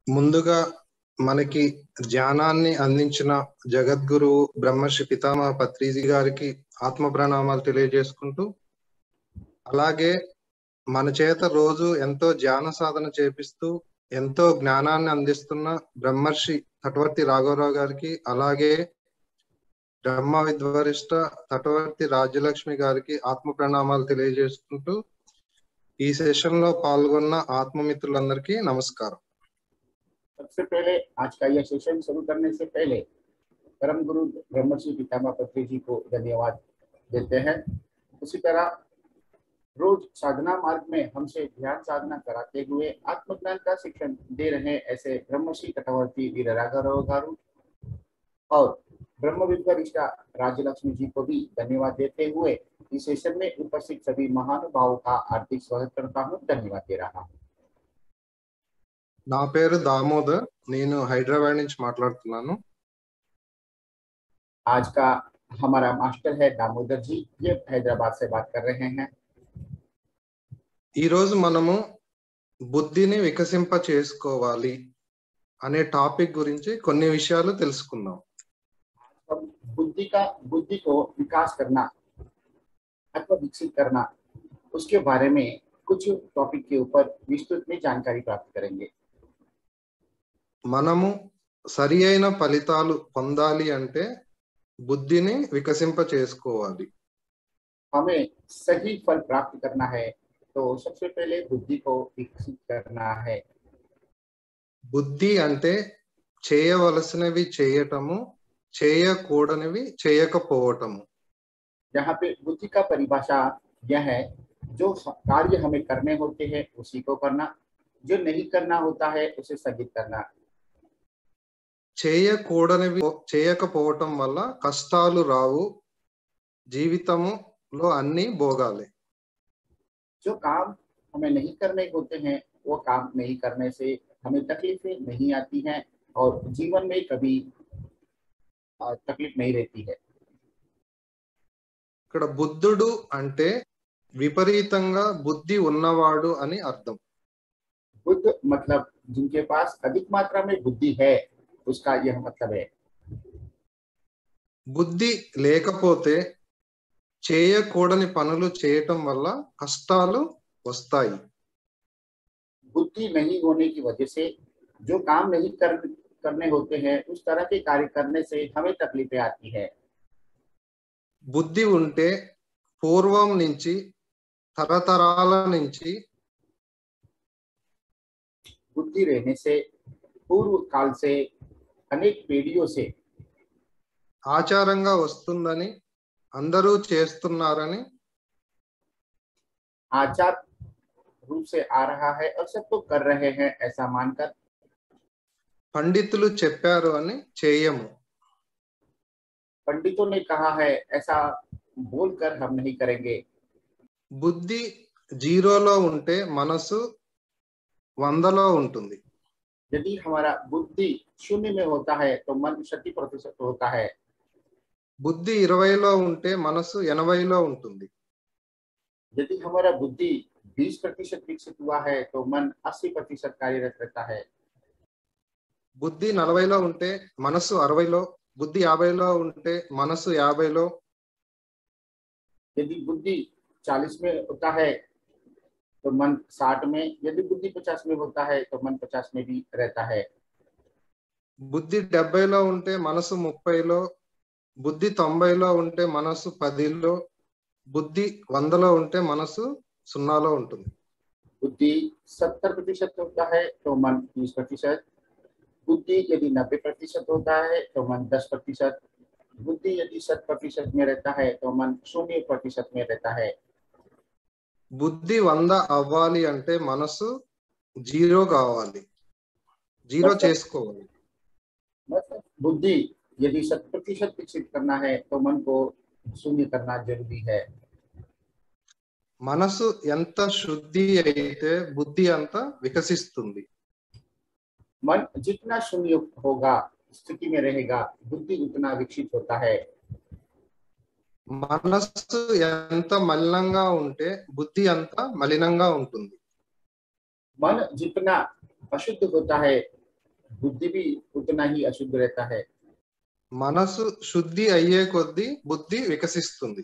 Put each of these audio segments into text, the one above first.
ముందుగా మనకి ధ్యానాన్ని అందించిన జగద్గురువు బ్రహ్మర్షి పితామహ పత్రిజీ గారికి ఆత్మ ప్రణామాలు తెలియజేసుకుంటూ, అలాగే మన చేత రోజు ఎంతో ధ్యాన సాధన చేపిస్తూ ఎంతో జ్ఞానాన్ని అందిస్తున్న బ్రహ్మర్షి తటవర్తి రాఘవరావు గారికి, అలాగే బ్రహ్మ విద్వరిష్ట తటవర్తి రాజ్యలక్ష్మి గారికి ఆత్మ ప్రణామాలు తెలియజేసుకుంటూ, ఈ సెషన్ లో పాల్గొన్న ఆత్మమిత్రులందరికీ నమస్కారం. सबसे पहले आज का यह सेशन शुरू करने से पहले परम गुरु ब्रह्मर्षि पितामह पत्री जी को धन्यवाद देते हैं। उसी तरह रोज साधना मार्ग में हमसे ध्यान साधना कराते हुए आत्मज्ञान का शिक्षण दे रहे ऐसे ब्रह्मर्षि तटवर्ती वीर राघवराव गारू और ब्रह्म विद्वरिष्ठा राज्यलक्ष्मी जी को भी धन्यवाद देते हुए इस सेशन में उपस्थित सभी महानुभावों का हार्दिक स्वागत करता हूँ, धन्यवाद दे रहा हूँ। నా పేరు దామోదర్, నేను హైదరాబాద్ నుంచి మాట్లాడుతున్నాను. आज का हमारा मास्टर है दामोदर जी, ये हैदराबाद से बात कर रहे हैं। ఈ రోజు మనము బుద్ధిని వికసింప చేసుకోవాలి అనే టాపిక్ గురించి కొన్ని విషయాలు తెలుసుకుందాం. हम बुद्धि को विकास करना अथवा विकसित करना, उसके बारे में कुछ टॉपिक के ऊपर विस्तृत में जानकारी प्राप्त करेंगे। మనము సరి అయిన ఫలితాలు పొందాలి అంటే బుద్ధిని వికసింప చేసుకోవాలి. हमें सही फल प्राप्त करना है तो सबसे पहले बुद्धि को विकसित करना है। బుద్ధి అంటే చేయవలసినవి చేయటము, చేయకూడనివి చేయకపోవటము. यहाँ पे बुद्धि का परिभाषा यह है, जो कार्य हमें करने होते हैं उसी को करना, जो नहीं करना होता है उसे स्थगित करना। చేయకూడనివి చేయకపోవటం వల్ల కష్టాలు రావు, జీవితంలో అన్ని భోగాలే. जो काम हमें नहीं करने होते हैं वो काम नहीं करने से हमें तकलीफें नहीं आती हैं और जीवन में कभी तकलीफ नहीं रहती है। ఇక్కడ బుద్ధుడు అంటే విపరీతంగా బుద్ధి ఉన్నవాడు అని అర్థం. बुद्ध मतलब जिनके पास अधिक मात्रा में बुद्धि है, उसका यह मतलब है। బుద్ధి లేకపోతే చేయకూడని పనులు చేయటం వల్ల కష్టాలు వస్తాయి. बुद्धि नहीं होने की वजह से जो काम नहीं करने होते हैं उस तरह के कार्य करने से हमें तकलीफें आती है। బుద్ధి ఉంటే పూర్వం నుంచి తరతరాల నుంచి बुद्धि रहने से पूर्व काल से अनेक पीढ़ियों से ఆచారంగా వస్తుందని, అందరూ చేస్తున్నారని, आचार रूप से आ रहा है और सब तो कर रहे हैं ऐसा मानकर పండితులు చెప్పారు అని చేయము. पंडितों ने कहा है ऐसा बोलकर हम नहीं करेंगे। బుద్ధి జీరోలో ఉంటే మనసు 100లో ఉంటుంది. यदि हमारा बुद्धि शून्य में होता है तो मन 100% होता है। బుద్ధి 20లో ఉంటే మనసు 80లో ఉంటుంది. यदि हमारा बुद्धि 20% विकसित हुआ है तो मन 80% कार्यरत रहता है। బుద్ధి 40లో ఉంటే మనసు 60లో, బుద్ధి 50లో ఉంటే మనసు 50లో, यदि बुद्धि 40 में होता है तो मन 60 में, यदि बुद्धि 50 में होता है तो मन 50 में भी रहता है। బుద్ధి 70లో ఉంటే మనసు 30లో, బుద్ధి 90లో ఉంటే మనసు 10లో, బుద్ధి 100లో ఉంటే మనసు 0లో ఉంటుంది. बुद्धि 70% होता है तो मन 30%, बुद्धि यदि 90% होता है तो मन 10%, बुद्धि यदि 100% में रहता है तो मन 0% में रहता है। బుద్ధి 100 అవ్వాలి అంటే మనసు 0 కావాలి, 0 చేసుకోవాలి. मतलब बुद्धि यदि 100% विकसित करना है तो मन को शून्य करना जरूरी है। మనసు ఎంత శుద్ధి అయితే బుద్ధి అంత వికసిస్తుంది. मन जितना शून्य होगा, स्थिति में रहेगा, बुद्धि उतना विकसित होता है। మనసు ఎంత మలినంగా ఉంటే బుద్ధి అంత మలినంగా ఉంటుంది. मन जितना अशुद्ध होता है बुद्धि भी उतना ही अशुद्ध रहता है। మనసు శుద్ధి అయ్యే కొద్దీ బుద్ధి వికసిస్తుంది.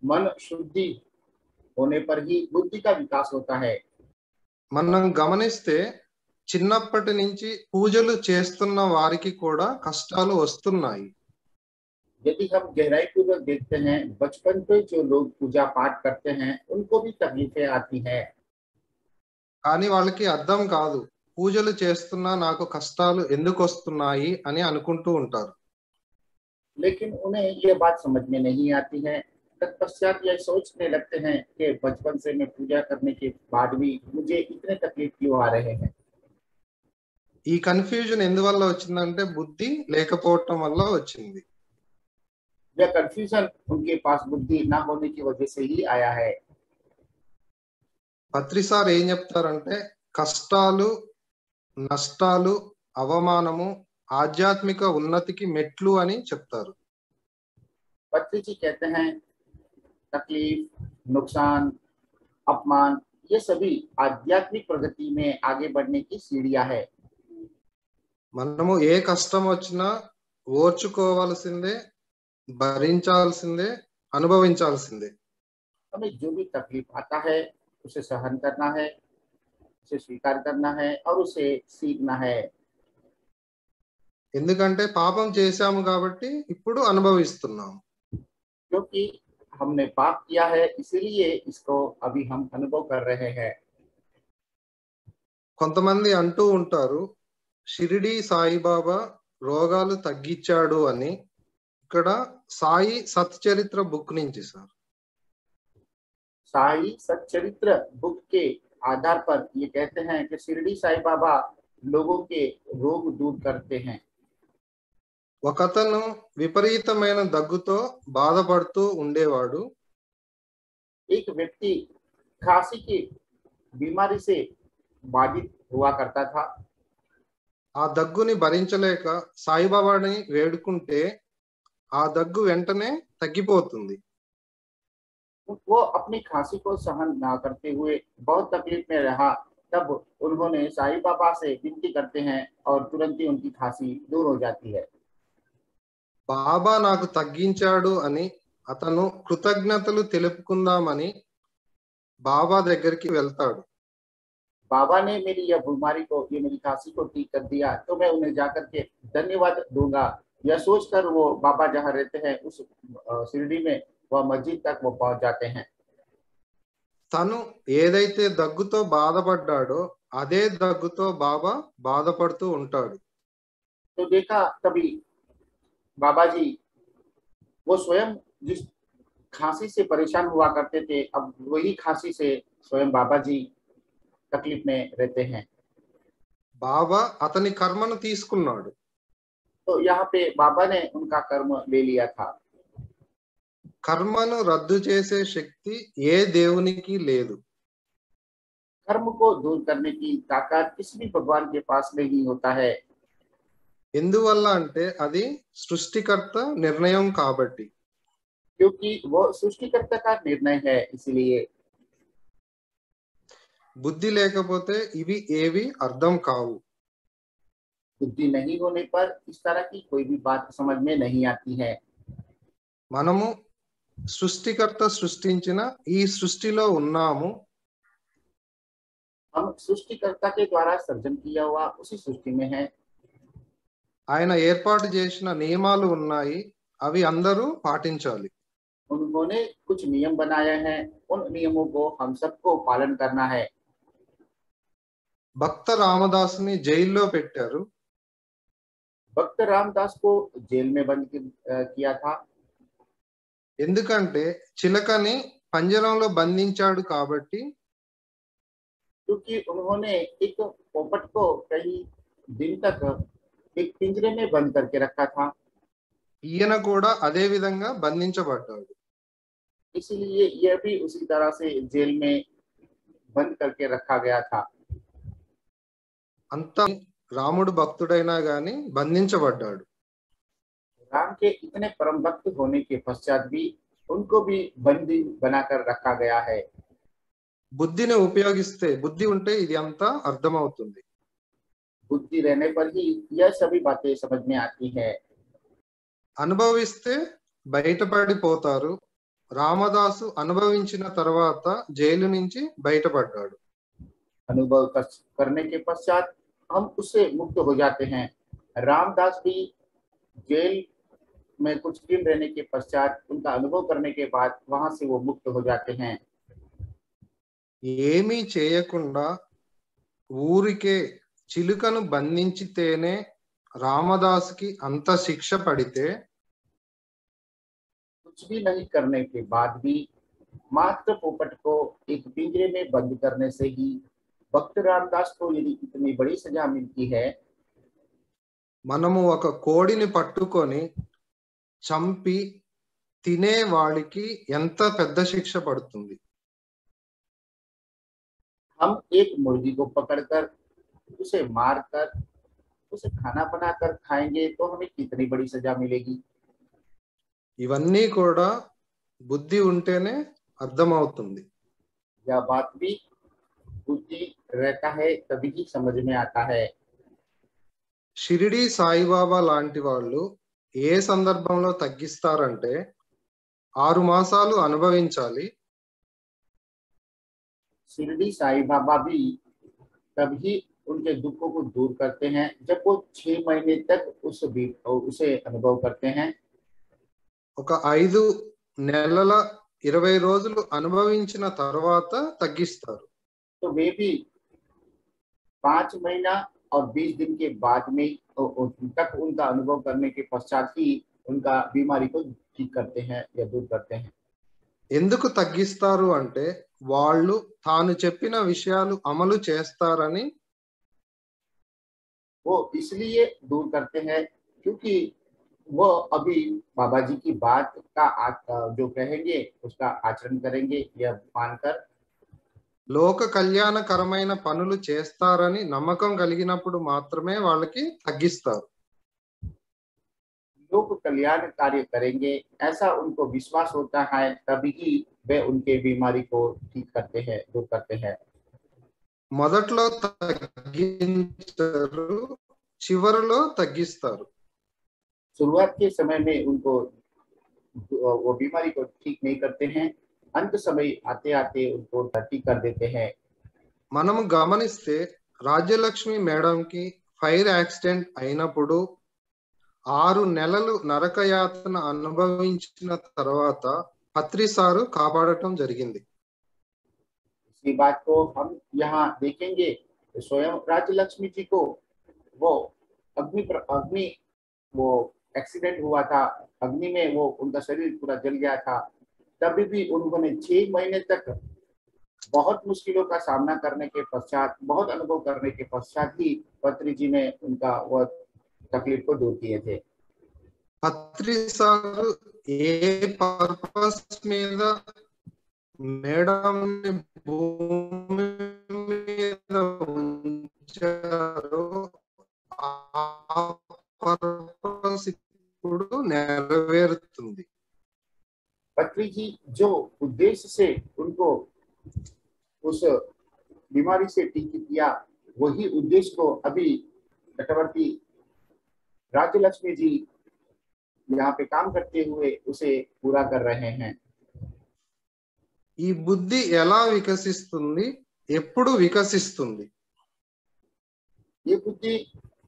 मन शुद्धि होने पर ही बुद्धि का विकास होता है। మనం గమనిస్తే చిన్నప్పటి నుంచి పూజలు చేస్తున్న వారికి కూడా కష్టాలు వస్తున్నాయి. यदि हम गहराई पूर्वक देखते हैं, बचपन पे जो लोग पूजा पाठ करते हैं उनको भी तकलीफें आती हैं, కానీ వాళ్ళకి అర్థం కాదు, పూజలు చేస్తున్నా నాకు కష్టాలు ఎందుకు వస్తున్నాయి అని అనుకుంటూ ఉంటారు. लेकिन उन्हें ये बात समझ में नहीं आती है। तत्पश्चात यह सोचने लगते हैं कि बचपन से मैं पूजा करने के बाद भी मुझे इतने तकलीफ क्यों आ रहे हैं। ఈ కన్ఫ్యూజన్ ఎందువల్ల వచ్చిందంటే బుద్ధి లేకపోవటం వల్ల వచ్చింది. यह कंफ्यूजन उनके पास बुद्धि ना होने की वजह से ही आया है। పత్రిసార్ ఏం చెప్తారంటే కష్టాలు, నష్టాలు, అవమానము ఆధ్యాత్మిక ఉన్నతికి మెట్లు అని చెప్తారు. पत्री जी कहते हैं तकलीफ, नुकसान, अपमान ये सभी आध्यात्मिक प्रगति में आगे बढ़ने की सीढ़ियां है। మనము ఏ కష్టం వచ్చినా ఓర్చుకోవాల్సిందే, భరించాల్సిందే, అనుభవించాల్సిందే. हमें जो भी तकलीफ आता है उसे सहन करना है, उसे स्वीकार करना है और उसे सीखना है। ఎందుకంటే పాపం చేశాము కాబట్టి ఇప్పుడు అనుభవిస్తున్నాం. क्योंकि हमने पाप किया है इसीलिए इसको अभी हम अनुभव कर रहे हैं। కొంతమంది అంటూ ఉంటారు షిరిడి సాయిబాబా రోగాలు తగ్గించాడు అని. ఇక్కడ సాయి సత్చరిత్ర బుక్ నుంచి సార్. साई सच्चरित्र बुक के आधार पर ये कहते हैं कि शिरडी साई बाबा लोगों के रोग दूर करते हैं। ఒకతను విపరీతమైన దగ్గుతో బాధపడుతూ ఉండేవాడు. एक व्यक्ति खांसी की बीमारी से बाधित हुआ करता था। ఆ దగ్గుని భరించలేక సాయిబాబాని వేడుకుంటే ఆ దగ్గు వెంటనే తగ్గిపోతుంది. वो अपनी खांसी को सहन ना करते हुए बहुत तकलीफ में रहा, तब उन्होंने साईं बाबा से विनती करते हैं और तुरंत ही उनकी खांसी दूर हो जाती है। బాబా నాకు తగ్గించాడు అని అతను కృతజ్ఞతలు తెలుపుకుందామని బాబా దగ్గరికి వెళ్తాడు. बाबा ने मेरी यह बीमारी को, ये मेरी खांसी को ठीक कर दिया तो मैं उन्हें जाकर के धन्यवाद दूंगा, यह सोचकर वो बाबा जहाँ रहते हैं उस शिरडी में वह मस्जिद तक वो पहुंच जाते हैं। తను ఏదైతే దగ్గుతో బాధపడ్డాడో అదే దగ్గుతో బాబా బాధపడుతూ ఉంటాడు. तो देखा कभी बाबा जी वो स्वयं जिस खांसी से परेशान हुआ करते थे, अब वही खांसी से स्वयं बाबा जी तकलीफ में रहते हैं। బాబా అతని కర్మను తీసుకున్నాడు. तो यहाँ पे बाबा ने उनका कर्म ले लिया था। కర్మను రద్దు చేసే శక్తి ఏ దేవునికి లేదు. कर्म को दूर करने की ताकत किसी भी भगवान के पास नहीं होता है। ఎందువల్ల అంటే అది సృష్టికర్త నిర్ణయం కాబట్టి. क्योंकि वो सृष्टिकर्ता का निर्णय है, इसलिए బుద్ధి లేకపోతే ఇవి ఏవి అర్థం కావు. बुद्धि नहीं होने पर इस तरह की कोई भी बात समझ में नहीं आती है। మనము సృష్టికర్త సృష్టించిన ఈ సృష్టిలో ఉన్నాము. हम सृष्टिकर्ता के द्वारा सर्जन किया हुआ उसी सृष्टि में है। ఆయన ఏర్పాటు చేసిన నియమాలు ఉన్నాయి, అవి అందరూ పాటించాలి. उन्होंने कुछ नियम बनाए हैं, उन नियमों को हम सबको पालन करना है। భక్త రామదాసుని జైల్లో పెట్టారు. भक्त रामदास को जेल में बंद किया था। ఎందుకంటే చిలకని పంజరంలో బంధించాడు కాబట్టి. क्योंकि उन्होंने एक पोपट को कई दिन तक एक पिंजरे में बंद करके रखा था। ఈయన కూడా అదే విధంగా బంధించబడ్డాడు. इसीलिए यह भी उसी तरह से जेल में बंद करके रखा गया था। అంత రాముడు భక్తుడైనా గాని బంధించబడ్డాడు. राम के इतने परम भक्त होने के पश्चात भी उनको भी बंदी बनाकर रखा गया है। బుద్ధిని ఉపయోగిస్తే, బుద్ధి ఉంటే ఇది అంతా అర్థమవుతుంది. बुद्धि रहने पर ही यह सभी बातें समझ में आती है। అనుభవిస్తే బయటపడిపోతారు. రామదాసు అనుభవించిన తర్వాత జైలు నుంచి బయటపడ్డాడు. अनुभव करने के पश्चात हम उससे मुक्त हो जाते हैं। रामदास भी जेल में कुछ दिन रहने के पश्चात उनका अनुभव करने के बाद वहां से वो मुक्त हो जाते हैं। ఏమీ చేయకుండా ఊరికే చిలుకను బంధించితేనే రామదాసుకి అంత శిక్ష పడితే कुछ भी नहीं करने के बाद भी मात्र पोपट को एक पिंजरे में बंद करने से ही भक्त रामदास को यदि इतनी बड़ी सजा मिलती है, మనము ఒక కోడిని పట్టుకొని చంపి తినే వాడికి ఎంత పెద్ద శిక్ష పడుతుంది. हम एक मुर्गी को पकड़कर उसे मारकर उसे खाना बनाकर खाएंगे तो हमें कितनी बड़ी सजा मिलेगी। ఇవన్నీ కూడా బుద్ధి ఉంటేనే అర్థమవుతుంది. यह बात भी बुद्धि रहता है तभी ही समझ में आता है। షిరిడి సాయిబాబా లాంటి వాళ్ళు ఏ సందర్భంలో తగ్గిస్తారంటే 6 మాసాలు అనుభవించాలి. शिरडी साई बाबा भी तभी उनके दुखों को दूर करते हैं जब वो 6 महीने तक उसे अनुभव करते हैं। ఒక 5 నెలల 20 రోజులు అనుభవించిన తర్వాత తగ్గిస్తారు. तो वे भी 5 महीना और 20 दिन के बाद में तक उनका अनुभव करने के पश्चात ही उनका बीमारी को ठीक करते हैं या दूर करते हैं। ఎందుకు తగ్గిస్తారు అంటే వాళ్ళు తాను చెప్పిన విషయాలు అమలు చేస్తారని. वो इसलिए दूर करते हैं क्योंकि वो अभी बाबा जी की बात का जो कहेंगे उसका आचरण करेंगे यह मानकर లోక కళ్యాణకరమైన పనులు చేస్తారని నమ్మకం కలిగినప్పుడు మాత్రమే వాళ్ళకి తగ్గిస్తారు. लोग कल्याण कार्य करेंगे ऐसा उनको विश्वास होता है तभी ही वे उनके बीमारी को ठीक करते हैं, दूर करते हैं। మొదట్లో తగ్గించరు, చివరిలో తగ్గిస్తారు. शुरुआत के समय में उनको वो बीमारी को ठीक नहीं करते हैं, अंत समय आते आते उनको ठीक कर देते हैं। మనము గమనిస్తే రాజ్యలక్ష్మి మేడంకి ఫైర్ యాక్సిడెంట్ అయినప్పుడు 6 నెలలు నరకయాతన అనుభవించిన తర్వాత పత్రిసారు కాపాడటం జరిగింది. इसी बात को हम यहाँ देखेंगे तो स्वयं राजलक्ष्मी जी को वो अग्नि वो एक्सीडेंट हुआ था, अग्नि में वो उनका शरीर पूरा जल गया था, तभी भी उन्होंने 6 महीने तक बहुत मुश्किलों का सामना करने के पश्चात, बहुत अनुभव करने के पश्चात ही पत्री जी ने उनका वह तकलीफ को दूर किए थे। పత్రిసారు ఏ పర్పస్ మీద మేడం భూమి మీద ఉంచారో ఆ పర్పస్ ఇప్పుడు నెరవేరుతుంది. पत्री जी जो उद्देश्य से उनको उस बीमारी से ठीक किया वही उद्देश्य को अभी चक्रवर्ती राजलक्ष्मी जी यहाँ पे काम करते हुए उसे पूरा कर रहे हैं। ఈ బుద్ధి ఎలా వికసిస్తుంది, ఎప్పుడు వికసిస్తుంది? ये बुद्धि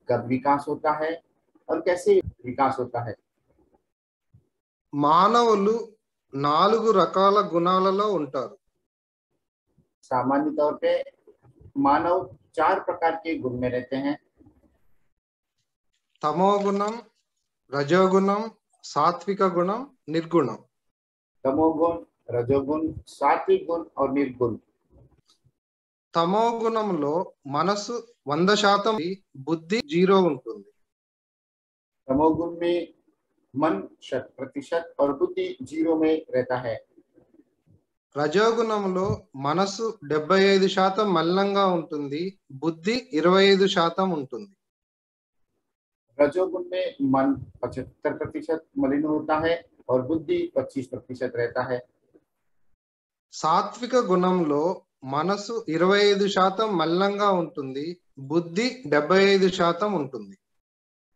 कब विकास होता है और कैसे विकास होता है? మానవులు 4 రకాల గుణాలలో ఉంటారు. सामान्य तौर पे मानव 4 प्रकार के गुण में रहते हैं। తమోగుణం, రజోగుణం, సాత్విక గుణం, నిర్గుణం. तमोगुण, रजोगुण, सात्विक गुण और निर्गुण। తమోగుణంలో మనసు 100% బుద్ధి 0 ఉంటుంది. तमोगुण में मन 100% और बुद्धि 0 में रहता है। రజోగుణంలో మనసు 75% మలినంగా ఉంటుంది, బుద్ధి 25% ఉంటుంది. रजोगुण में मन 75% मलिन होता है और बुद्धि 25% रहता है। సాత్విక గుణంలో మనసు 25% మలినంగా ఉంటుంది, బుద్ధి 75% ఉంటుంది.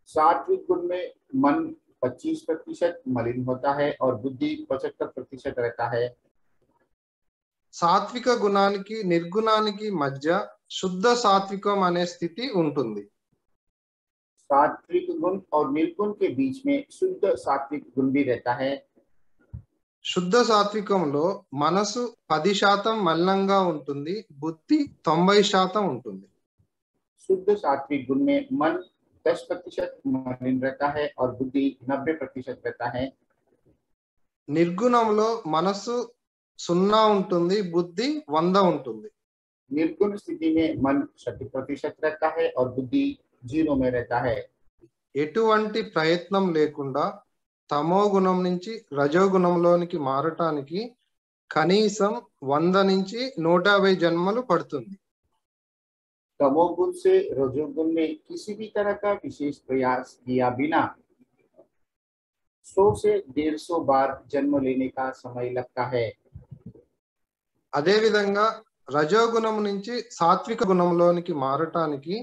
सात्विक गुण में मन 25% मलिन होता है और बुद्धि 75% रहता है। సాత్విక గుణానికి నిర్గుణానికి మధ్య శుద్ధ సాత్వికం అనే స్థితి ఉంటుంది. सात्विक गुण और निर्गुण के बीच में शुद्ध सात्विक गुण भी रहता है। శుద్ధ సాత్వికంలో మనసు 10% మలినంగా ఉంటుంది, బుద్ధి 90% ఉంటుంది. शुद्ध सात्विक गुण में मन 10% मलिन रहता है और बुद्धि 90% रहता है। నిర్గుణంలో మనసు 0 ఉంటుంది, బుద్ధి 100 ఉంటుంది. निर्गुण स्थिति में मन 60% रहता है और बुद्धि 0 में रहता है। ఎటువంటి ప్రయత్నం లేకుండా తమో గుణం నుంచి రజో గుణంలోనికి మారటానికి కనీసం 100 నుంచి 150 జన్మలు పడుతుంది. तमोगुण से रजोगुण में किसी भी तरह का विशेष प्रयास किया बिना 100 से 150 बार जन्म लेने का समय लगता है। అదే విధంగా రజోగుణం నుంచి సాత్విక గుణంలోనికి మారటానికి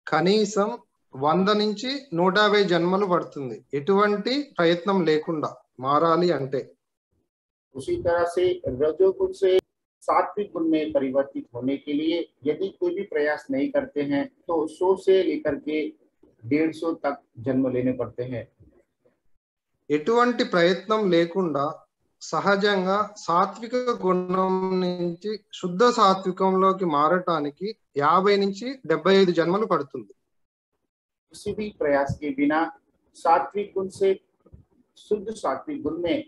కనీసం 100 నుంచి 150 జన్మలు పడుతుంది, ఎటువంటి ప్రయత్నం లేకుండా మారాలి అంటే. उसी तरह से रजोगुण से सात्विक गुण में परिवर्तित होने के लिए यदि कोई भी प्रयास नहीं करते हैं तो 100 से लेकर के 150 तक जन्म लेने पड़ते हैं। ఎటువంటి ప్రయత్నం లేకుండా సహజంగా సాత్విక గుణం నుంచి శుద్ధ సాత్వికంలోకి మారటానికి 50 నుంచి 75 జన్మలు పడుతుంది. किसी भी प्रयास के बिना सात्विक गुण से शुद्ध सात्विक गुण में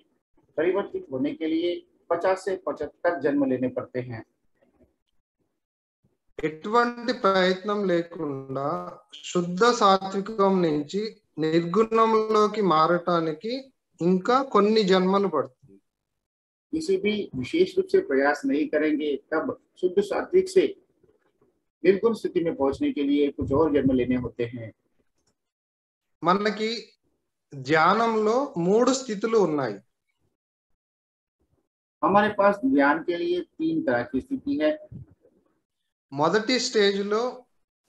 परिवर्तित होने के लिए 50 से 75 जन्म लेने पड़ते हैं। ఎటువంటి ప్రయత్నం లేకుండా శుద్ధ సాత్వికం నుంచి నిర్గుణంలోకి మారటానికి ఇంకా కొన్ని జన్మలు పడుతుంది. किसी भी विशेष रूप से प्रयास नहीं करेंगे तब शुद्ध सात्विक से निर्गुण स्थिति में पहुंचने के लिए कुछ और जन्म लेने होते हैं। మనకి ధ్యానంలో 3 స్థితులు ఉన్నాయి. हमारे पास ध्यान के लिए 3 तरह की स्थिति है। మొదటి స్టేజ్ లో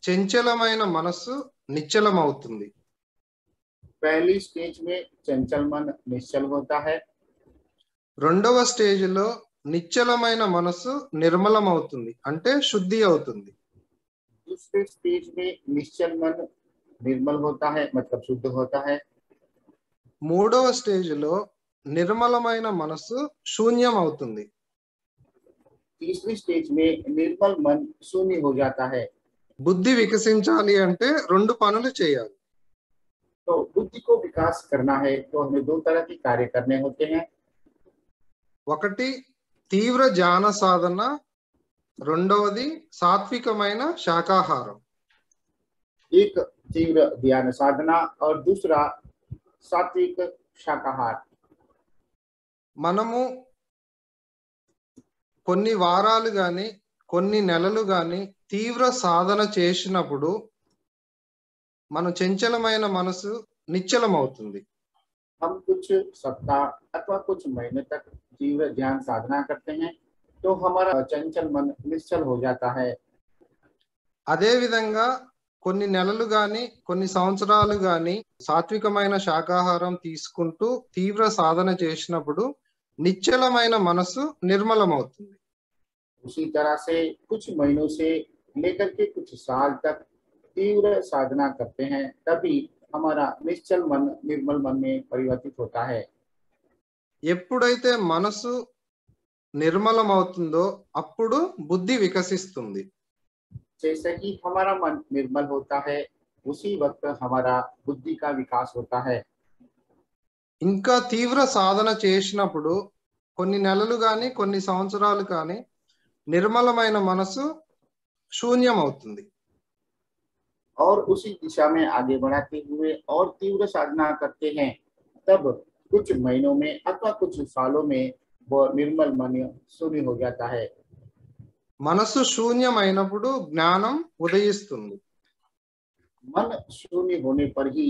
చంచలమైన మనస్సు నిశ్చలమవుతుంది. पहली स्टेज में चंचल मन निश्चल होता है। రెండవ స్టేజ్ లో నిశ్చలమైన మనస్సు నిర్మలమవుతుంది, అంటే శుద్ధి అవుతుంది. दूसरे स्टेज में निश्चल मन निर्मल होता है, मतलब शुद्ध होता है। మూడవ స్టేజ్ లో నిర్మలమైన మనస్సు శూన్యం అవుతుంది. तीसरी स्टेज में निर्मल मन शून्य हो जाता है। బుద్ధి వికసించాలి అంటే 2 పనులు చేయాలి. तो बुद्धि को विकास करना है तो हमें 2 तरह के कार्य करने होते हैं। ఒకటి తీవ్ర ధ్యాన సాధన, రెండవది సాత్వికమైన శాకాహారం. एक तीव्र ध्यान साधना और दूसरा सात्विक शाकाहार। మనము కొన్ని వారాలు గాని కొన్ని నెలలు గాని తీవ్ర సాధన చేసినప్పుడు మన చంచలమైన మనసు నిశ్చలమవుతుంది. हम कुछ सप्ताह अथवा कुछ महीने तक तीव्र ध्यान साधना करते हैं तो हमारा चंचल मन निश्चल हो जाता है। అదే విధంగా కొన్ని నెలలు గాని కొన్ని సంవత్సరాలు గాని సాత్వికమైన శాకాహారం తీసుకుంటూ తీవ్ర సాధన చేసినప్పుడు నిశ్చలమైన మనసు నిర్మలమవుతుంది. उसी तरह से कुछ महीनों से लेकर के कुछ साल तक तीव्र साधना करते हैं तभी हमारा निश्चल मन निर्मल मन में परिवर्तित होता है। ఎప్పుడైతే మనసు నిర్మలమవుతుందో అప్పుడు బుద్ధి వికసిస్తుంది. जैसे ही हमारा मन निर्मल होता है उसी वक्त हमारा बुद्धि का विकास होता है। ఇంకా తీవ్ర సాధన చేసినప్పుడు కొన్ని నెలలు గాని కొన్ని సంవత్సరాలు కానీ నిర్మలమైన మనసు శూన్యం అవుతుంది. और उसी दिशा में आगे बढ़ाते हुए और तीव्र साधना करते हैं तब कुछ महीनों में अथवा कुछ सालों में वो निर्मल मन शून्य हो जाता है। మనసు శూన్యం అయినప్పుడు జ్ఞానం ఉదయిస్తుంది. मन शून्य होने पर ही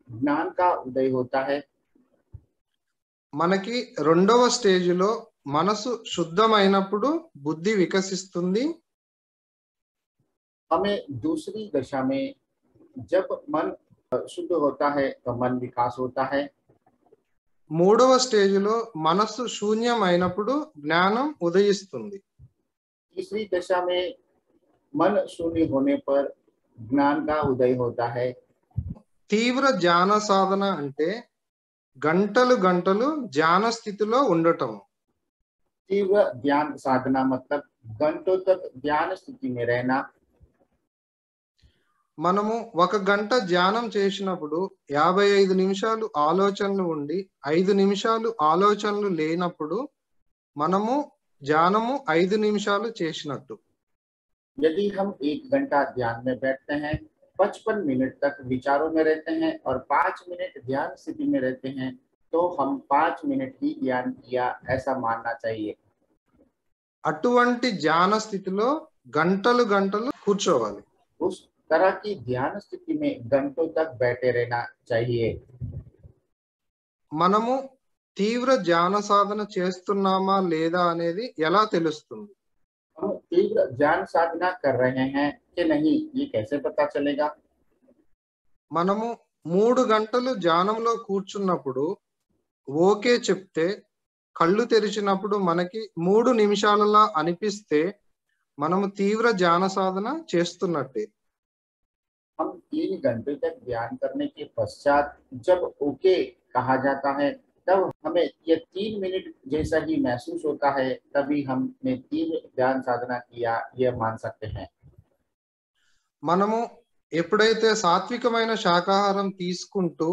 ज्ञान का उदय होता है। మనకి రెండవ స్టేజ్లో మనసు శుద్ధమైనప్పుడు బుద్ధి వికసిస్తుంది. हमें दूसरी दशा में जब मन शुद्ध होता है तो मन विकास होता है। మూడవ స్టేజిలో మనస్సు శూన్యం అయినప్పుడు జ్ఞానం ఉదయిస్తుంది. तीसरी दशा में मन शून्य होने पर ज्ञान का उदय होता है। తీవ్ర ధ్యాన సాధన అంటే గంటలు గంటలు ధ్యాన స్థితిలో ఉండటం. तीव्र ध्यान साधना मतलब घंटों तक ध्यान स्थिति में रहना। మనము 1 గంట ధ్యానం చేసినప్పుడు 55 నిమిషాలు ఆలోచనలు ఉండి 5 నిమిషాలు ఆలోచనలు లేనప్పుడు మనము ధ్యానము 5 నిమిషాలు చేసినట్టు. यदि हम 1 घंटा ध्यान में बैठते हैं, 55 मिनट तक विचारों में रहते हैं और 5 मिनट ध्यान स्थिति में रहते हैं, तो हम 5 मिनट ही ध्यान किया ऐसा मानना चाहिए। అటువంటి ధ్యాన స్థితిలో గంటలు గంటలు కూర్చోవాలి. उस तरह की ध्यान स्थिति में घंटों तक बैठे रहना चाहिए। మనము తీవ్ర ధ్యాన సాధన చేస్తున్నామా లేదా అనేది ఎలా తెలుస్తుంది? हम तीव्र ध्यान साधना कर रहे हैं कि नहीं, ये कैसे पता चलेगा? మనము 3 గంటలు ధ్యానంలో కూర్చున్నప్పుడు ఓకే చెప్తే కళ్ళు తెరిచినప్పుడు మనకి 3 నిమిషాలలా అనిపిస్తే మనము తీవ్ర ధ్యాన సాధన చేస్తున్నట్టే. हम 3 घंटे तक ध्यान करने के पश्चात जब ओके कहा जाता है, तब हमें ये 3 मिनट जैसा ही महसूस होता है, तभी हमने तीव्र ध्यान साधना किया यह मान सकते हैं। మనము ఎప్పుడైతే సాత్వికమైన శాకాహారం తీసుకుంటూ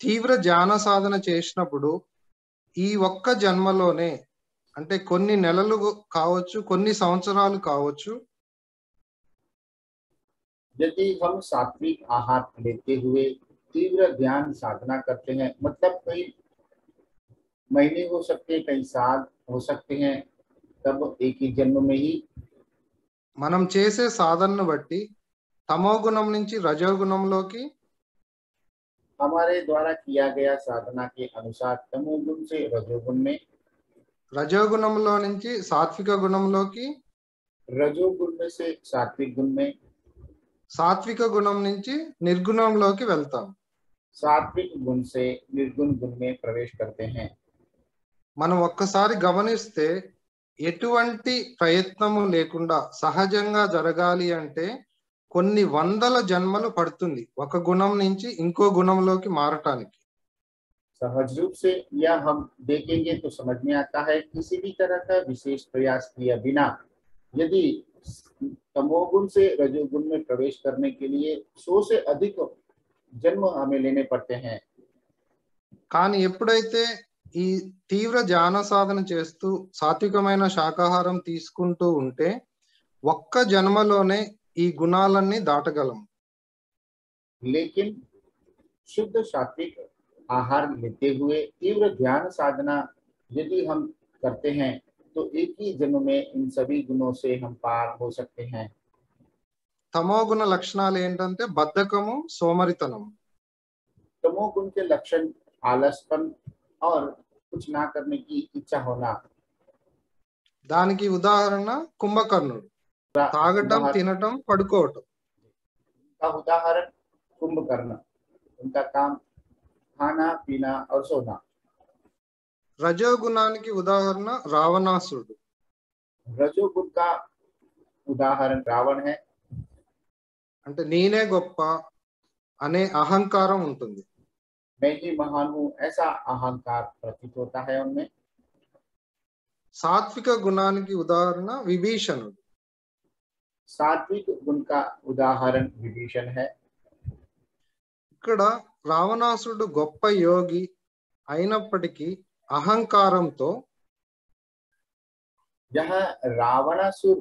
తీవ్ర ధ్యాన సాధన చేసినప్పుడు ఈ ఒక్క జన్మలోనే అంటే కొన్ని నెలలు కావచ్చు, కొన్ని సంవత్సరాలు కావచ్చు, यदि हम सात्विक आहार लेते हुए तीव्र ध्यान साधना करते हैं, मतलब कई महीने हो सकते हैं, कई साल हो सकते हैं, तब एक ही जन्म में ही మనం చేసే సాధనను బట్టి తమో గుణం నుంచి రజోగుణంలోకి, हमारे द्वारा किया गया साधना के अनुसार तमोगुण से रजोगुण में, రజోగుణంలో నుంచి సాత్విక గుణంలోకి, रजोगुण में से सात्विक गुण में, సాత్విక గుణం నుంచి నిర్గుణంలోకి వెళ్తాం. सात्विक गुण से निर्गुण गुण में प्रवेश करते हैं। మనం ఒక్కసారి గమనిస్తే ఎటువంటి ప్రయత్నము లేకుండా సహజంగా జరగాలి అంటే కొన్ని వందల జన్మలు పడుతుంది ఒక గుణం నుంచి ఇంకో గుణంలోకి మారటానికి. सहज रूप से यह हम देखेंगे तो समझ में आता है, किसी भी तरह का विशेष प्रयास किए बिना यदि तमोगुण से रजोगुण में प्रवेश करने के लिए 100 से अधिक जन्म हमें लेने पड़ते हैं। కానీ ఎప్పుడైతే ఈ తీవ్ర ధ్యాన సాధన చేస్తూ సాత్వికమైన శాకాహారం తీసుకుంటూ ఉంటే ఒక్క జన్మలోనే ఈ గుణాలన్నీ దాటగలం. लेकिन शुद्ध सात्विक आहार लेते हुए तीव्र ध्यान साधना यदि हम करते हैं, तो एक ही जन्म में इन सभी गुणों से हम पार हो सकते हैं। తమో గుణ లక్షణాలు ఏంటంటే బద్ధకము, సోమరితనం. तमोगुण के लक्षण आलसपन और कुछ ना करने की इच्छा होना। దానికి ఉదాహరణ కుంభకర్ణుడు, తాగటం, తినటం, పడుకోవటం. का उदाहरण कुंभकर्ण, उनका काम खाना पीना और सोना। రజోగుణానికి ఉదాహరణ రావణాసురుడు. रजोगुण का उदाहरण रावण है। అంటే నేనే గొప్ప అనే అహంకారం ఉంటుంది. मैं ही महान हूँ ऐसा अहंकार प्रतीत होता है उनमें। సాత్విక గుణానికి ఉదాహరణ విభీషణుడు. सात्विक गुण का उदाहरण विभीषण है। ఇక్కడ రావణాసురుడు గొప్ప యోగి అయినప్పటికీ అహంకారంతో, यहाँ रावणासुर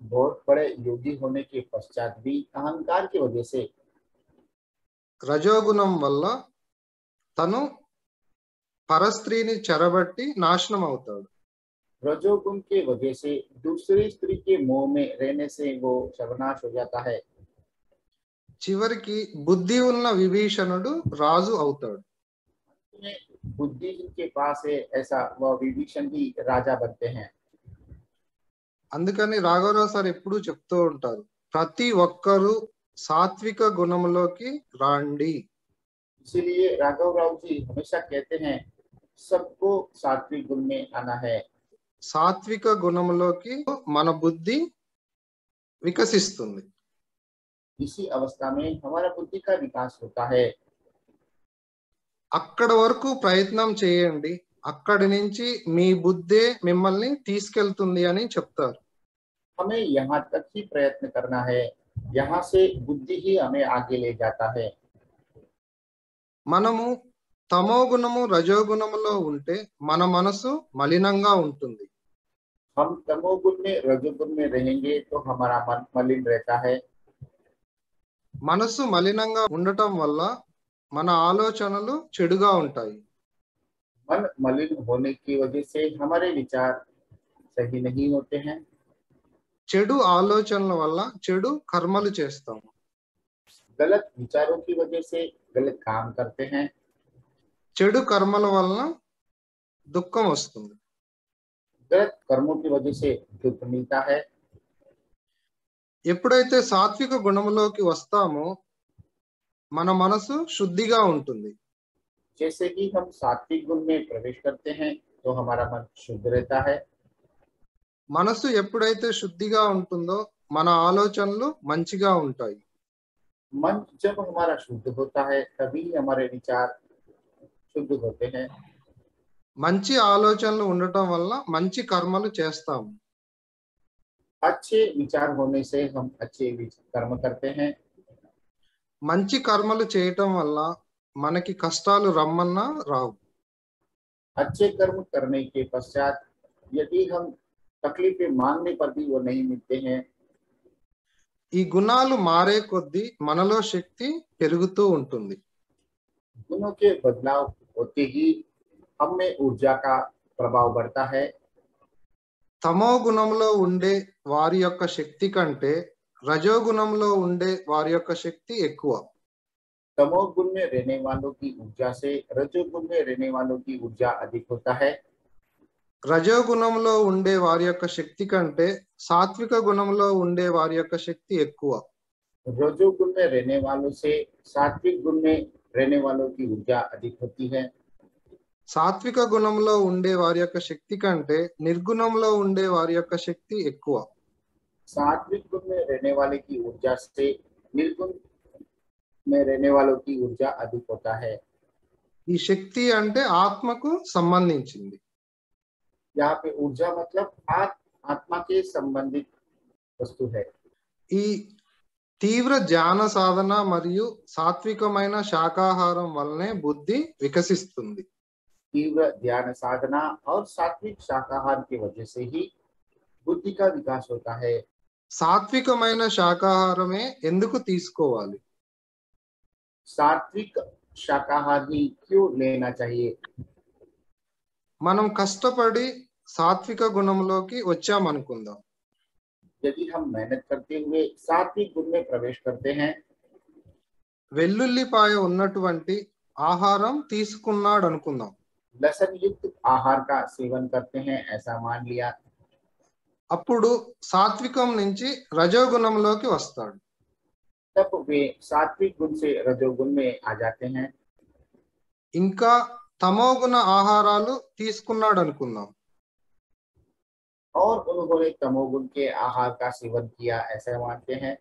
बहुत बड़े योगी होने के पश्चात भी अहंकार की वजह से, రజోగుణం వల్ల తను పరస్త్రీని చెరబట్టి నాశనం అవుతాడు. रजोगुण के वजह से दूसरी स्त्री के मोह में रहने से वो सर्वनाश हो जाता है। చివరికి బుద్ధి ఉన్న విభీషణుడు రాజు అవుతాడు. बुद्धि जिनके पास है ऐसा वह विभीषण ही राजा बनते हैं। అందుకని రాఘవరావు సార్ ఎప్పుడూ చెప్తూ ఉంటారు, ప్రతి ఒక్కరూ సాత్విక గుణంలోకి రాండి. इसीलिए राघव राव जी हमेशा कहते हैं सबको सात्विक गुण में आना है। సాత్విక గుణంలోకి మన బుద్ధి వికసిస్తుంది. इसी अवस्था में हमारा बुद्धि का विकास होता है। అక్కడ వరకు ప్రయత్నం చేయండి, అక్కడి నుంచి మీ బుద్ధే మిమ్మల్ని తీసుకెళ్తుంది అని చెప్తారు. हमें यहाँ तक ही प्रयत्न करना है, यहाँ से बुद्धि ही हमें आगे ले जाता है। మనము తమో గుణము రజోగుణములో ఉంటే మన మనసు మలినంగా ఉంటుంది. हम तमोगुण में रजोगुण में रहेंगे तो हमारा मन मलिन रहता है। మనసు మలినంగా ఉండటం వల్ల మన ఆలోచనలు చెడుగా ఉంటాయి. मन मलिन होने की वजह से हमारे विचार सही नहीं होते हैं। చెడు ఆలోచనల వల్ల చెడు కర్మలు చేస్తాము. गलत विचारों की वजह से गलत काम करते हैं। చెడు కర్మల వలన దుఃఖం వస్తుంది. गलत कर्मों की वजह से दुख मिलता है। ఎప్పుడైతే సాత్విక గుణములోకి వస్తామో మన మనసు శుద్ధిగా ఉంటుంది. जैसे कि हम सात्विक गुण में प्रवेश करते हैं तो हमारा मन शुद्ध रहता है। మనసు ఎప్పుడైతే శుద్ధిగా ఉంటుందో మన ఆలోచనలు మంచిగా ఉంటాయి. मन जब हमारा शुद्ध होता है तभी हमारे विचार शुद्ध होते हैं। మంచి ఆలోచనలు ఉండటం వల్ల మంచి కర్మలు చేస్తాము. अच्छे विचार होने से हम अच्छे कर्म करते हैं। మంచి కర్మలు చేయటం వల్ల మనకి కష్టాలు రమ్మన్నా రావు. अच्छे कर्म करने के पश्चात यदि हम तकलीफें मांगने पर भी वो नहीं मिलते हैं। ఈ గుణాలు మారే కొద్దీ మనలో శక్తి పెరుగుతూ ఉంటుంది. गुणों के बदलाव होते ही हम में ऊर्जा का प्रभाव बढ़ता है। తమో గుణంలో ఉండే వారి యొక్క శక్తి కంటే రజోగుణంలో ఉండే వారి యొక్క శక్తి ఎక్కువ. तमोगुण में रहने वालों की ऊर्जा से रजोगुण में रहने वालों की ऊर्जा अधिक होता है। రజోగుణంలో ఉండే వారి యొక్క శక్తి కంటే సాత్విక గుణంలో ఉండే వారి యొక్క శక్తి ఎక్కువ. रजोगुण में रहने वालों से सात्विक गुण में रहने वालों की ऊर्जा अधिक होती है। సాత్విక గుణంలో ఉండే వారి యొక్క శక్తి కంటే నిర్గుణంలో ఉండే వారి యొక్క శక్తి ఎక్కువ. सात्विक गुण में रहने वाले की ऊर्जा से निर्गुण में रहने वालों की ऊर्जा अधिक होता है। ఈ శక్తి అంటే ఆత్మకు సంబంధించింది. यहाँ पे ऊर्जा मतलब आत्मा के संबंधित वस्तु है। ఈ తీవ్ర ధ్యాన సాధన మరియు సాత్వికమైన శాకాహారం వల్లనే బుద్ధి వికసిస్తుంది. तीव्र ध्यान साधना और सात्विक शाकाहार की वजह से ही बुद्धि का विकास होता है। సాత్వికమైన శాకాహారమే ఎందుకు తీసుకోవాలి? सात्विक शाकाहार ही क्यों लेना चाहिए? మనం కష్టపడి సాత్విక గుణంలోకి వచ్చామనుకుందాం. यदि हम मेहनत करते हुए सात्विक गुण में प्रवेश करते हैं, వెల్లుల్లిపాయ ఉన్నటువంటి ఆహారం తీసుకున్నాడు అనుకుందాం. लहसुन युक्त आहार का सेवन करते हैं ऐसा मान लिया, అప్పుడు సాత్వికం నుంచి రజోగుణంలోకి వస్తాడు. तब वे सात्विक गुण से रजोगुण में आ जाते हैं। ఇంకా తమోగుణ ఆహారాలు తీసుకున్నాడు అనుకుందాం. और उन्होंने तमोगुण के आहार का सेवन किया ऐसा मानते हैं,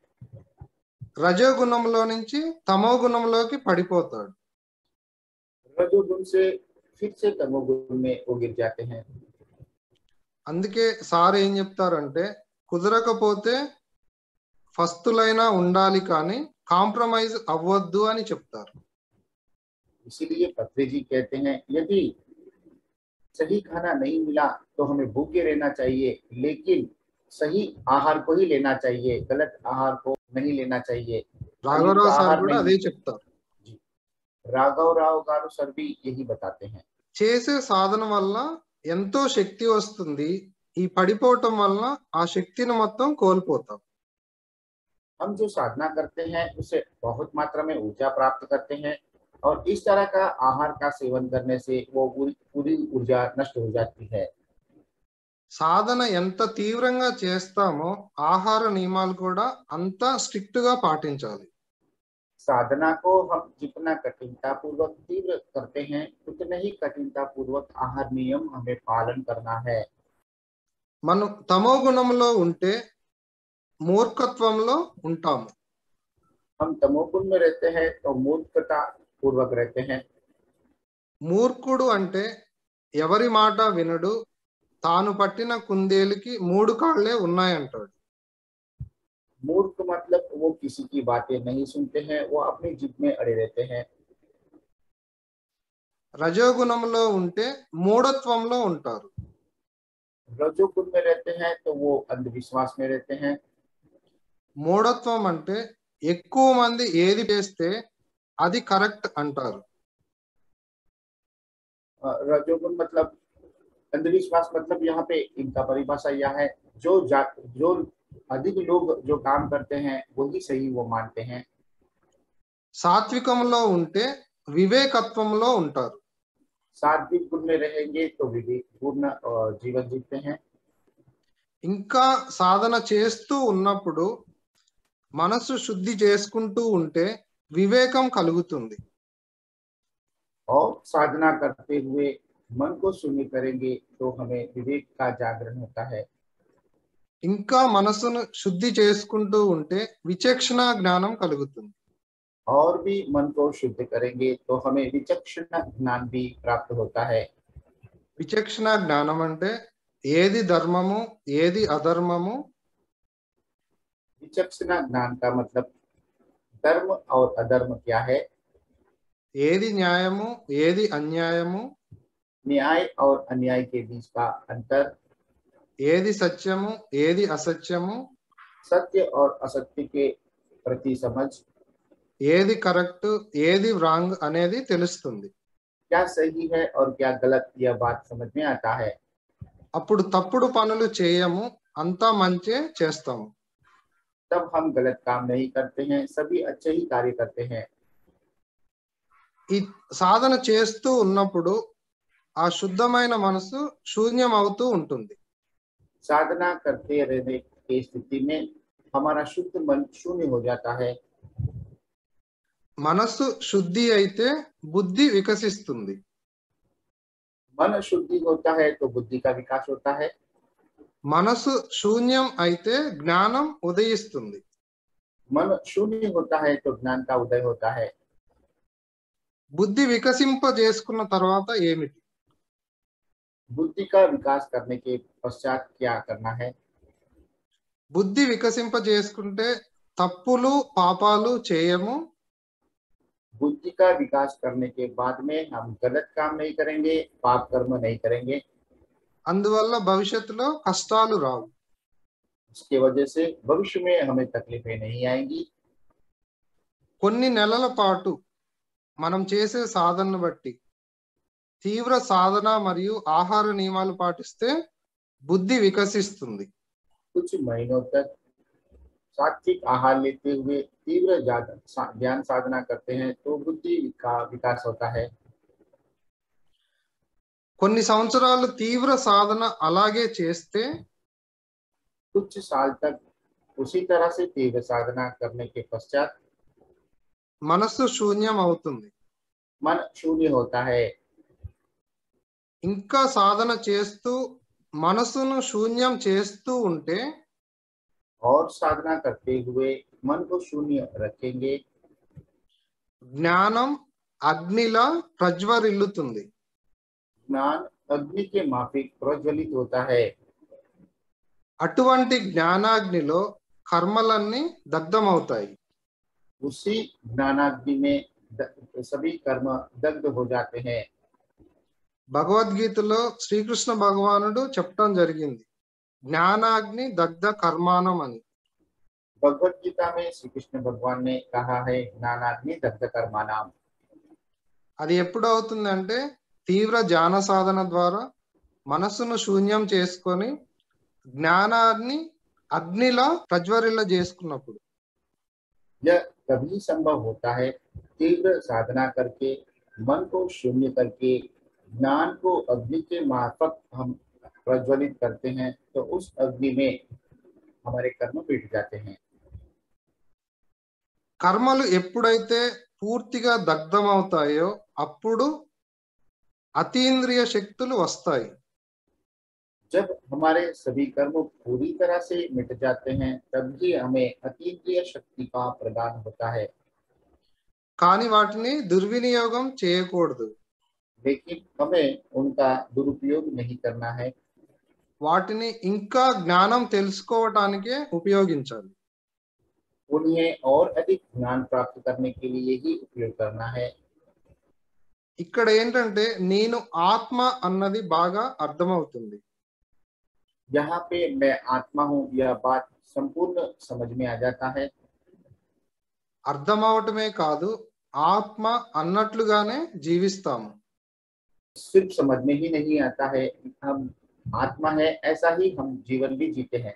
రజోగుణంలో నుంచి తమోగుణంలోకి పడిపోతాడు. रजोगुण से फिर से तमोगुण में वो गिर जाते हैं। అందుకే సార్ ఏం చెప్తారంటే, కుదరకపోతే ఫస్తులైనా ఉండాలి కానీ కాంప్రమైజ్ అవ్వద్దు అని చెప్తారు. इसीलिए पत्री जी कहते हैं यदि सही खाना नहीं मिला तो हमें भूखे रहना चाहिए, लेकिन सही आहार को ही लेना चाहिए, गलत आहार को नहीं लेना चाहिए। రాఘవరావు సార్ आहार కూడా नहीं। అదే చెప్తారు. राघव राव गारू सर भी यही बताते हैं। చేసే సాధన వల్ల ఎంతో శక్తి వస్తుంది, ఈ పడిపోవటం వల్ల ఆ శక్తిని మొత్తం కోల్పోతాం. हम जो साधना करते हैं उससे बहुत मात्रा में ऊर्जा प्राप्त करते हैं, और इस तरह का आहार का सेवन करने से वो पूरी ऊर्जा नष्ट हो जाती है। సాధన ఎంత తీవ్రంగా చేస్తామో ఆహార నియమాలు కూడా అంత స్ట్రిక్ట్ గా పాటించాలి. साधना को हम जितना कठिनता पूर्वक तीव्र करते हैं उतने ही कठिनता पूर्वक आहार नियम हमें पालन करना है। మనం తమో గుణంలో ఉంటే మూర్ఖత్వంలో ఉంటాము. हम तमोगुण में रहते हैं तो मूर्खता पूर्वक रहते हैं। మూర్ఖుడు అంటే ఎవరి మాట వినడు, తాను పట్టిన కుందేలుకి 3 కాళ్ళే ఉన్నాయంటాడు. मूर्ख मतलब वो किसी की बातें नहीं सुनते हैं, वो अपनी जिद में अड़े रहते हैं। రజోగుణంలో ఉంటే మూఢత్వంలో ఉంటారు. रजोगुण में रहते हैं तो वो अंधविश्वास में रहते हैं। మూఢత్వం అంటే ఎక్కువ మంది ఏది చేస్తే అది కరెక్ట్ అంటారు. रजोगुण मतलब अंधविश्वास मतलब यहाँ पे इनका परिभाषा यह है जो अधिक लोग जो काम करते हैं वही सही वो मानते हैं। సాత్వికంలో ఉంటే వివేకత్వంలో ఉంటారు. सात्विक गुण में रहेंगे तो विवेकपूर्ण जीवन जीते हैं। ఇంకా సాధన చేస్తూ ఉన్నప్పుడు మనసు శుద్ధి చేసుకుంటూ ఉంటే వివేకం కలుగుతుంది. और साधना करते हुए मन को शून्य करेंगे तो हमें विवेक का जागरण होता है। ఇంకా మనసును శుద్ధి చేసుకుంటూ ఉంటే విచక్షణ జ్ఞానం కలుగుతుంది. और भी मन को शुद्ध करेंगे तो हमें विचक्षण ज्ञान भी प्राप्त होता है। విచక్షణ జ్ఞానం అంటే ఏది ధర్మము ఏది అధర్మము, विचक्षण ज्ञान का मतलब धर्म और अधर्म क्या है, ఏది న్యాయము ఏది అన్యాయము, न्याय और अन्याय के बीच का अंतर, ఏది సత్యము ఏది అసత్యము, सत्य और असत्य के प्रति समझ, ఏది కరెక్ట్ ఏది రాంగ్ అనేది తెలుస్తుంది. क्या सही है और क्या गलत यह बात समझ में आता है। అప్పుడు తప్పుడు పనులు చేయము, అంతా మంచే చేస్తాము. तब हम गलत काम नहीं करते हैं, सभी अच्छे ही कार्य करते हैं। ఈ సాధన చేస్తూ ఉన్నప్పుడు ఆ శుద్ధమైన మనసు శూన్యం అవుతూ ఉంటుంది. साधना करते रहने की स्थिति में हमारा शुद्ध मन शून्य हो जाता है। మనసు శుద్ధి అయితే బుద్ధి వికసిస్తుంది. मन शुद्धि होता है तो बुद्धि का विकास होता है। మనసు శూన్యం అయితే జ్ఞానం ఉదయిస్తుంది. मन शून्य होता है तो ज्ञान का उदय होता है। బుద్ధి వికసింపజేసుకున్న తర్వాత ఏమిటి? बुद्धि का विकास करने के पश्चात क्या करना है। బుద్ధి వికసింపజేసుకుంటే తప్పులు పాపాలు చేయము, बुद्धि का विकास करने के बाद में हम गलत काम नहीं करेंगे, पाप कर्म नहीं करेंगे। అందువల్ల భవిష్యత్తులో కష్టాలు రావు. इसके वजह से भविष्य में हमें तकलीफें नहीं आएंगी। కొన్ని నెలల పాటు మనం చేసే సాధనను బట్టి తీవ్ర సాధన మరియు ఆహార నియమాలు పాటిస్తే బుద్ధి వికసిస్తుంది. कुछ महीनों तक सात्विक आहार लेते हुए तीव्र ज्ञान साधना करते हैं तो बुद्धि का विकास होता है। కొన్ని సంవత్సరాలు తీవ్ర సాధన అలాగే చేస్తే कुछ साल तक उसी तरह से तीव्र साधना करने के पश्चात మనస్సు శూన్యం అవుతుంది. मन शून्य होता है। ఇంకా సాధన చేస్తూ మనసును శూన్యం చేస్తూ ఉంటే और साधना करते हुए मन को शून्य रखेंगे, జ్ఞానం అగ్నిలా ప్రజ్వరిల్లుతుంది. ज्ञान अग्नि के माफिक प्रज्वलित होता है। అటువంటి జ్ఞానాగ్నిలో కర్మలన్నీ దగ్ధమవుతాయి. उसी ज्ञानाग्नि में सभी कर्म दग्ध हो जाते हैं। భగవద్గీతలో శ్రీకృష్ణ భగవానుడు చెప్పడం జరిగింది, జ్ఞానాగ్ని దగ్ధ కర్మాణం అని. भगवत गीता में श्री कृष्ण भगवान ने कहा है ज्ञानाग्नि दग्ध कर्माणाम। అది ఎప్పుడు అవుతుందంటే తీవ్ర ధ్యాన సాధన ద్వారా మనసును శూన్యం చేసుకొని జ్ఞానాన్ని అగ్నిలా ప్రజ్వరిల్ల చేసుకున్నప్పుడు. यह तभी संभव होता है तीव्र साधना करके मन को शून्य करके ज्ञान को अग्नि के मार्फत हम प्रज्वलित करते हैं तो उस अग्नि में हमारे कर्म मिट जाते हैं। కర్మలు ఎప్పుడైతే పూర్తిగా దగ్ధమవుతాయో అప్పుడు అతీంద్రియ శక్తులు వస్తాయి. जब हमारे सभी कर्म पूरी तरह से मिट जाते हैं तब ही हमें अतीन्द्रिय शक्ति का प्रदान होता है, కానీ వాటిని దుర్వినియోగం చేయకూడదు. लेकिन हमें उनका दुरुपयोग नहीं करना है। వాటిని ఇంకా జ్ఞానం తెలుసుకోవటానికే ఉపయోగించాలి. उन्हें और अधिक ज्ञान प्राप्त करने के लिए ही उपयोग करना है। ఇక్కడ ఏంటంటే నేను ఆత్మ అన్నది బాగా అర్థమవుతుంది. यहाँ पे मैं आत्मा हूँ यह बात संपूर्ण समझ में आ जाता है। అర్థమవటమే కాదు, ఆత్మ అన్నట్లుగానే జీవిస్తాము. सिर्फ समझ में ही नहीं आता है, हम आत्मा है ऐसा ही हम जीवन भी जीते हैं।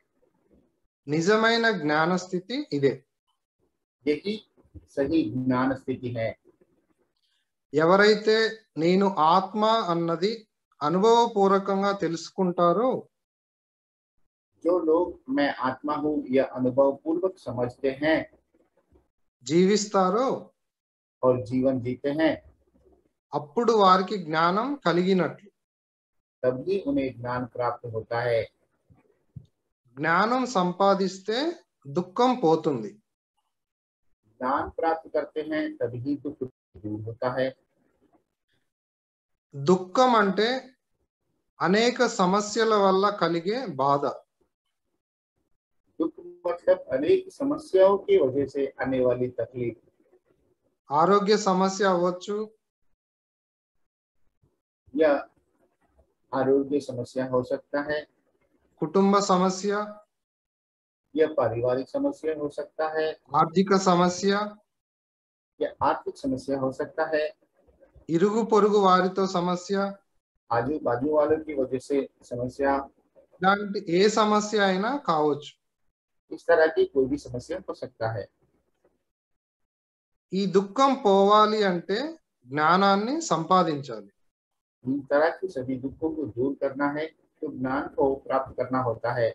నిజమైన జ్ఞాన స్థితి ఇదే. यही सही ज्ञान स्थिति है। ఎవరైతే నేను ఆత్మ అన్నది అనుభవపూర్వకంగా తెలుసుకుంటారో जो लोग मैं आत्मा हूँ यह अनुभव पूर्वक समझते हैं జీవిస్తారో और जीवन जीते हैं, అప్పుడు వారికి జ్ఞానం కలిగినట్లు. तभी उन्हें ज्ञान प्राप्त होता है। జ్ఞానం సంపాదిస్తే దుఃఖం పోతుంది. ज्ञान प्राप्त करते हैं तभी दुख दूर होता है। దుఃఖం అంటే అనేక సమస్యల వల్ల కలిగే బాధ. दुख मतलब अनेक समस्याओं की वजह से आने वाली तकलीफ। ఆరోగ్య సమస్య అవ్వచ్చు, या आरोग्य समस्या हो सकता है, కుటుంబ సమస్య, या पारिवारिक समस्या हो सकता है, ఆర్థిక సమస్య, या आर्थिक समस्या हो सकता है, ఇరుగు పొరుగు వారితో సమస్య. आजू बाजू वालों की वजह से समस्या। ఇలాంటి ఏ సమస్య అయినా కావచ్చు. इस तरह की कोई भी समस्या हो सकता है। ఈ దుఃఖం పోవాలి అంటే జ్ఞానాన్ని సంపాదించాలి. इन तरह की सभी दुखों को दूर करना है तो ज्ञान को प्राप्त करना होता है।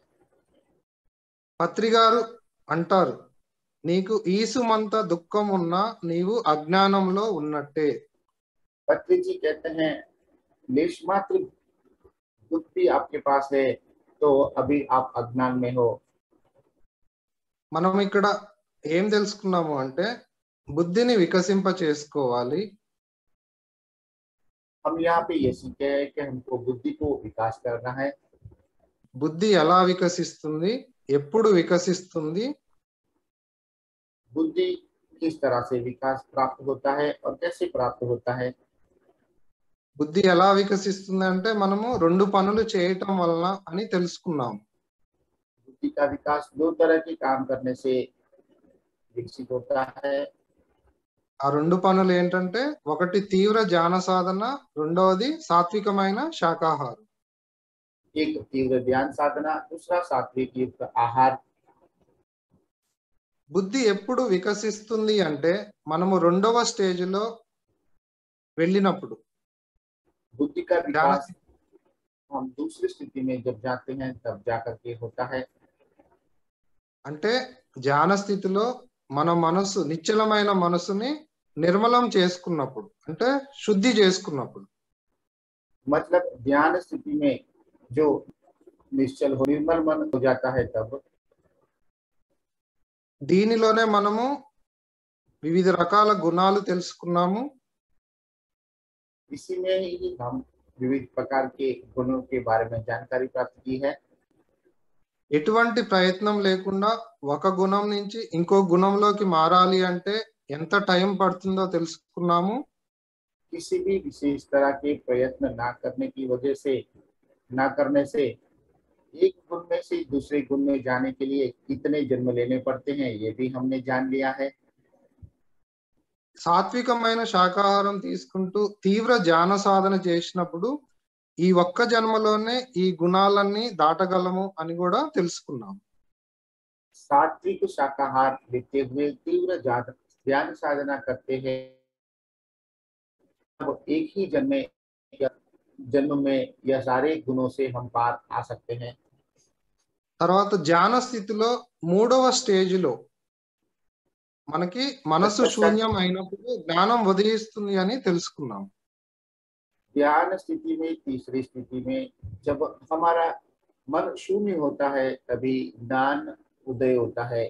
పత్రి గారు అంటారు, నీకు ఈసుమంత దుఃఖం ఉన్నా నీవు అజ్ఞానంలో ఉన్నట్టే. पत्री जी कहते हैं लेश मात्र दुख भी आपके पास है तो अभी आप अज्ञान में हो। మనం ఇక్కడ ఏం తెలుసుకున్నాము అంటే బుద్ధిని వికసింప చేసుకోవాలి. हम यहाँ पे ये सीखे हैं कि हमको बुद्धि को विकास करना है। బుద్ధి ఎలా వికసిస్తుంది, ఎప్పుడు వికసిస్తుంది, बुद्धि किस तरह से विकास प्राप्त होता है और कैसे प्राप्त होता है। బుద్ధి ఎలా వికసిస్తుంది అంటే మనము రెండు పనులు చేయటం వలన అని తెలుసుకున్నాము. बुद्धि का विकास दो तरह के काम करने से विकसित होता है। ఆ రెండు పనులు ఏంటంటే ఒకటి తీవ్ర ధ్యాన సాధన, రెండవది సాత్వికమైన శాకాహారం. एक तीव्र ध्यान साधना, दूसरा सात्विक युक्त आहार। బుద్ధి ఎప్పుడు వికసిస్తుంది అంటే మనము రెండవ స్టేజ్లో వెళ్ళినప్పుడు. बुद्धि का विकास हम दूसरी स्थिति में जब जाते हैं तब जाकर के होता है। అంటే ధ్యాన స్థితిలో మన మనసు నిశ్చలమైన మనసుని నిర్మలం చేసుకున్నప్పుడు, అంటే శుద్ధి చేసుకున్నప్పుడు. मतलब ध्यान स्थिति में जो निश्चल हो निर्मल मन हो जाता है तब। దీనిలోనే మనము వివిధ రకాల గుణాలు తెలుసుకున్నాము. इसी में ही हम विविध प्रकार के गुणों के बारे में जानकारी प्राप्त की है। ఎటువంటి ప్రయత్నం లేకుండా ఒక గుణం నుంచి ఇంకో గుణంలోకి మారాలి అంటే ఎంత టైం పడుతుందో తెలుసుకున్నాము. किसी भी विशेष तरह के प्रयत्न ना करने की वजह से ना करने से एक गुण में से दूसरे गुण में जाने के लिए कितने जन्म लेने पड़ते हैं ये भी हमने जान लिया है। సాత్వికమైన శాకాహారం తీసుకుంటూ తీవ్ర ధ్యాన సాధన చేసినప్పుడు ఈ ఒక్క జన్మలోనే ఈ గుణాలన్నీ దాటగలము అని కూడా తెలుసుకున్నాం. सात्विक शाकाहार लेते हुए तीव्र ध्यान साधना करते हैं, अब एक ही जन्म में जन्म में यह सारे गुणों से हम पार आ सकते हैं। తర్వాత ధ్యాన స్థితిలో మూడవ స్టేజ్లో మనకి మనసు तत्पश्चात శూన్యం అయినప్పుడు జ్ఞానం ఉదయిస్తుంది అని తెలుసుకున్నాం. ध्यान स्थिति में, तीसरी स्थिति में जब हमारा मन शून्य होता है तभी ज्ञान उदय होता है।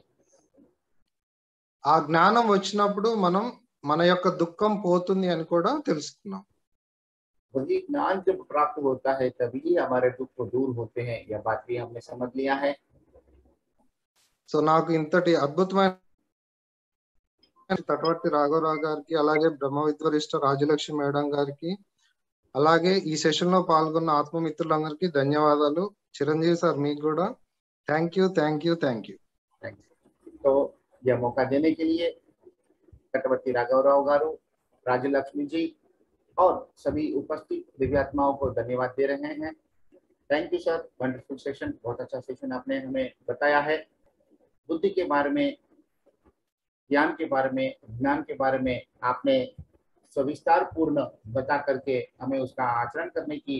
ఆ జ్ఞానం వచ్చినప్పుడు మనం మన యొక్క దుఃఖం పోతుంది అని కూడా తెలుసుకున్నాం. वही ज्ञान जब प्राप्त होता है तभी हमारे दुख दूर होते हैं, यह बात भी हमने समझ लिया है। సో నాకు ఇంతటి అద్భుతమైన తటవర్తి రాఘవరావు గారికి, అలాగే బ్రహ్మ విద్వరిష్ట రాజలక్ష్మి మేడం గారికి, అలాగే ఈ సెషన్ లో పాల్గొన్న ఆత్మమిత్రులందరికీ ధన్యవాదాలు. చిరంజీవి సార్ మీకు కూడా thank you, thank you, thank you. तो यह मौका देने के लिए तटवर्ती राघवराव गारू, राजलक्ष्मी जी और सभी उपस्थित दिव्यात्माओं को धन्यवाद दे रहे हैं। Thank you sir, wonderful session, बहुत अच्छा सेशन आपने हमें बताया है। बुद्धि के बारे में, ज्ञान के बारे में, ज्ञान के बारे में आपने सविस्तार पूर्ण बता करके हमें उसका आचरण करने की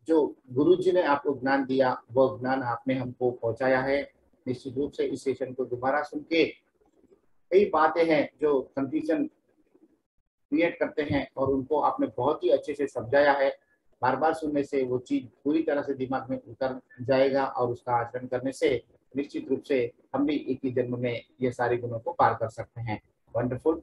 जो गुरु जी ने आपको ज्ञान दिया वह ज्ञान आपने हमको पहुंचाया है। निश्चित रूप से इस सेशन को दोबारा सुन के कई बातें हैं जो कंफ्यूजन क्रिएट करते हैं और उनको आपने बहुत ही अच्छे से समझाया है। बार बार सुनने से वो चीज पूरी तरह से दिमाग में उतर जाएगा और उसका आचरण करने से निश्चित रूप से हम भी एक ही जन्म में ये सारे गुणों को पार कर सकते हैं। वंडरफुल।